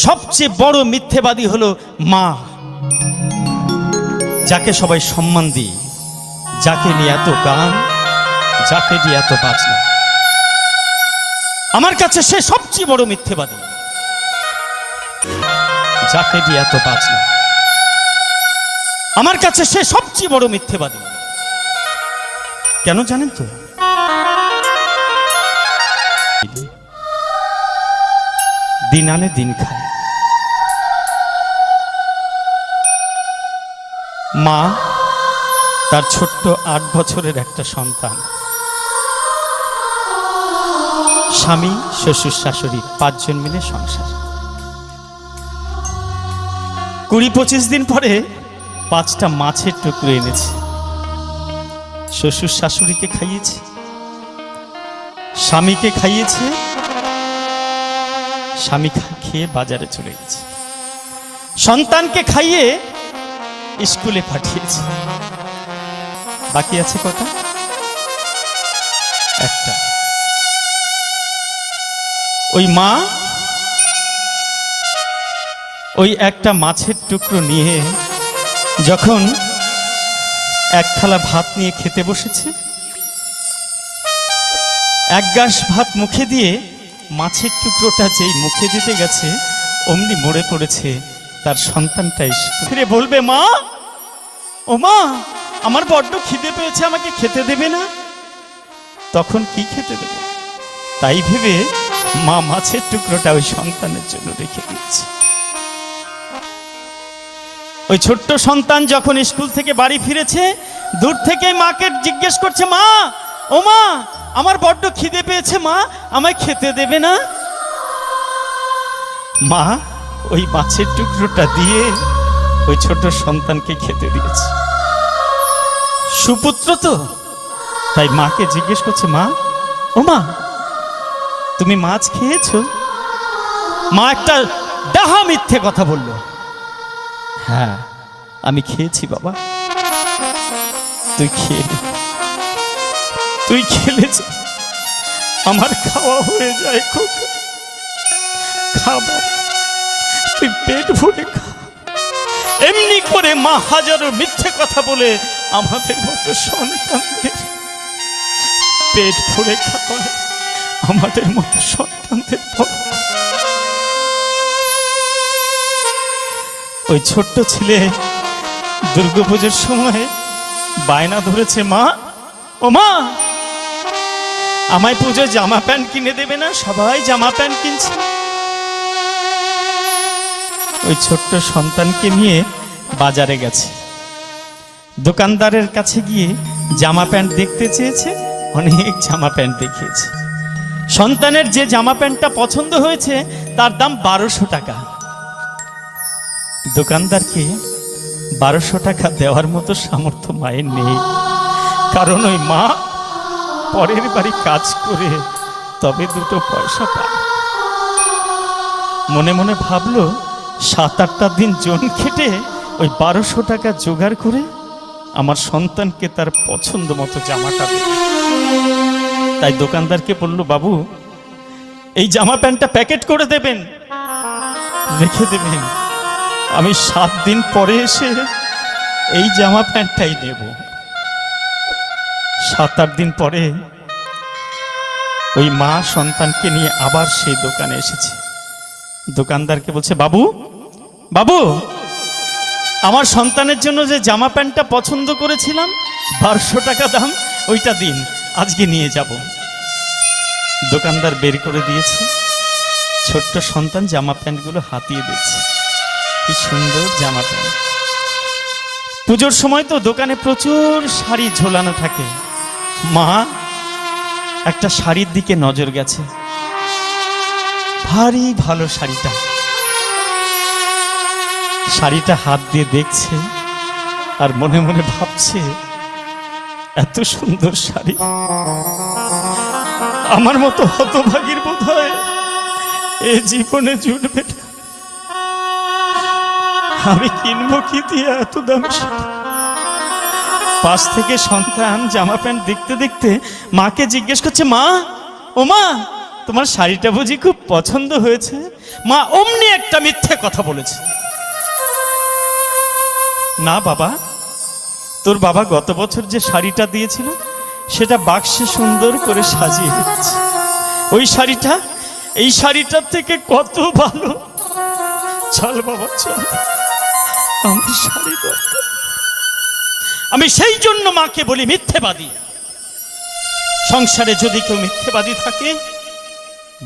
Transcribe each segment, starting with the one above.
সবচেয়ে বড় মিথ্যেবাদী হলো মা, যাকে সবাই সম্মান দিই, যাকে নিয়ে এত গান, যাকে নিয়ে এত বাজনা। আমার কাছে সে সবচেয়ে বড় মিথ্যেবাদী, যাকে নিয়ে এত বাজনা। আমার কাছে সে সবচেয়ে বড় মিথ্যেবাদী। কেন জানেন তো? দিন আনে দিন খায়। মা তার ছোট্ট 8 বছরের একটা সন্তান, স্বামী শ্বশুর শাশুড়ি 5 জন মিলে সংসার। 20-25 দিন পরে 5টা মাছের টুকরো এনেছে, শ্বশুর শাশুড়িকে খাইয়েছে, স্বামীকে খাইয়েছে, স্বামী খেয়ে বাজারে চলে গেছে, সন্তানকে খাইয়ে স্কুলে পাঠিয়েছে। বাকি আছে কটা? একটা। ওই মা ওই একটা মাছের টুকরো নিয়ে যখন এক থালা ভাত নিয়ে খেতে বসেছে, এক গাস ভাত মুখে দিয়ে মাছের টুকরোটা যেই মুখে দিতে গেছে, অমনি মরে পড়েছে তার সন্তানটা। ফিরে বলবে, মা, ও মা, আমার বড্ড খিদে পেয়েছে, আমাকে খেতে দেবে না? তখন কি খেতে দেবে? তাই ভেবে মা মাছের টুকরোটা ওই সন্তানের জন্য রেখে দিচ্ছে। ওই ছোট্ট সন্তান যখন স্কুল থেকে বাড়ি ফিরেছে, দূর থেকে মাকে জিজ্ঞেস করছে, মা, ও মা, আমার বড্ড খিদে পেয়েছে, মা, আমায় খেতে দেবে না? মা ওই মাছের টুকরোটা দিয়ে ওই ছোট সন্তানকে খেতে দিয়েছে। সুপুত্র তো, তাই মাকে জিজ্ঞেস করছে, মা, ও মা, তুমি মাছ খেয়েছো? মা একটা ডাহা মিথ্যে কথা বলল, হ্যাঁ আমি খেয়েছি বাবা। তুই খেয়ে নে, তুই খেলে যা, আমার খাওয়া হয়ে যায়, খাবো, তুই পেট ভরে খা। এমনি করে মা হাজারো মিথ্যে কথা বলে আমাদের মতো সন্তানদের পেট ভরে খাওয়ায়, আমাদের মতো সন্তানদের। ওই ছোট্ট ছেলে দুর্গাপুজোর সময় বায়না ধরেছে, মা, ও মা, আমায় পুজো জামা প্যান্ট কিনে দেবে না? সবাই জামা প্যান্ট কিনছে। ওই ছোট্ট সন্তানকে নিয়ে বাজারে গেছে, দোকানদারের কাছে গিয়ে জামা প্যান্ট দেখতে চেয়েছে, অনেক জামা প্যান্ট দেখিয়েছে। সন্তানের যে জামা প্যান্টটা পছন্দ হয়েছে তার দাম 1200 টাকা। দোকানদারকে 1200 টাকা দেওয়ার মতো সামর্থ্য মায়ের নেই, কারণ ওই মা পরের বাড়ি কাজ করে তবে 2 পয়সা পায়। মনে মনে ভাবলো, 7-8টা দিন জন খেটে ওই 1200 টাকা জোগাড় করে আমার সন্তানকে তার পছন্দ মতো জামাটা দেবে। তাই দোকানদারকে বলল, বাবু, এই জামা প্যান্টটা প্যাকেট করে দেবেন, রেখে দেবেন, আমি 7 দিন পরে এসে এই জামা প্যান্টটাই নেব। 7-8 দিন পরে ওই মা সন্তানকে নিয়ে আবার সেই দোকানে এসেছে। দোকানদারকে বলছে, বাবু, বাবু, আমার সন্তানের জন্য যে জামা প্যান্টটা পছন্দ করেছিলাম 1200 টাকা দাম, ওইটা দিন, আজকে নিয়ে যাব। দোকানদার বের করে দিয়েছে, ছোট্ট সন্তান জামা প্যান্টগুলো হাতিয়ে দিচ্ছে। কি সুন্দর জামা প্যান্ট! পুজোর সময় তো দোকানে প্রচুর শাড়ি ঝোলানো থাকে। মা একটা শাড়ির দিকে নজর গেছে, ভারী ভালো শাড়িটা। শাড়িটা হাত দিয়ে দেখছে আর মনে মনে ভাবছে, এত সুন্দর শাড়ি আমার মতো হতভাগীর বোধহয় এ জীবনে জুটবে না। আমি কিনবো কি দিয়ে এত দাম? পাশ থেকে সন্তান জামা প্যান্ট দেখতে দেখতে মাকে জিজ্ঞেস করছে, মা, ও মা, তোমার শাড়িটা বুঝি খুব পছন্দ হয়েছে? মা অমনি একটা মিথ্যে কথা বলেছে। না বাবা, তোর বাবা গত বছর যে শাড়িটা দিয়েছিল সেটা বাক্সে সুন্দর করে সাজিয়ে রেখেছে। ওই শাড়িটা এই শাড়িটার থেকে কত ভালো। চল বাবা চল, আমার শাড়ি দরকার। আমি সেই জন্য মাকে বলি মিথ্যেবাদী। সংসারে যদি কেউ মিথ্যেবাদী থাকে,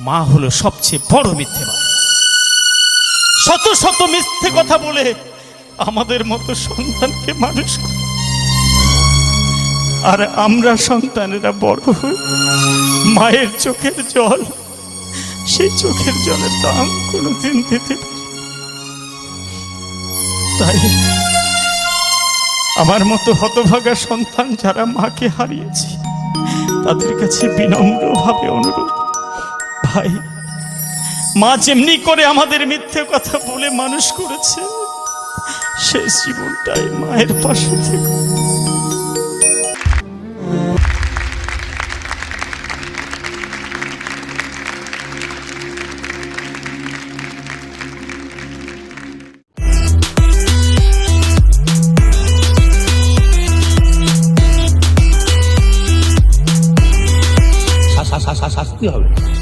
মা হলো সবচেয়ে বড় মিথ্যেবাদী। শত শত মিথ্যে কথা বলে আমাদের মতো সন্তানকে মানুষ করে, আর আমরা সন্তানেরা বড় হয়ে মায়ের চোখের জল, সেই চোখের জলের দাম কোনোদিন দিতে পারি। তাই আমার মতো হতভাগা সন্তান যারা মাকে হারিয়েছে তাদের কাছে বিনম্রভাবে অনুরোধ, ভাই, মা যেমনি করে আমাদের মিথ্যে কথা বলে মানুষ করেছে, শেষ জীবনটাই মায়ের পাশে থেকে। শাস্তি হবে।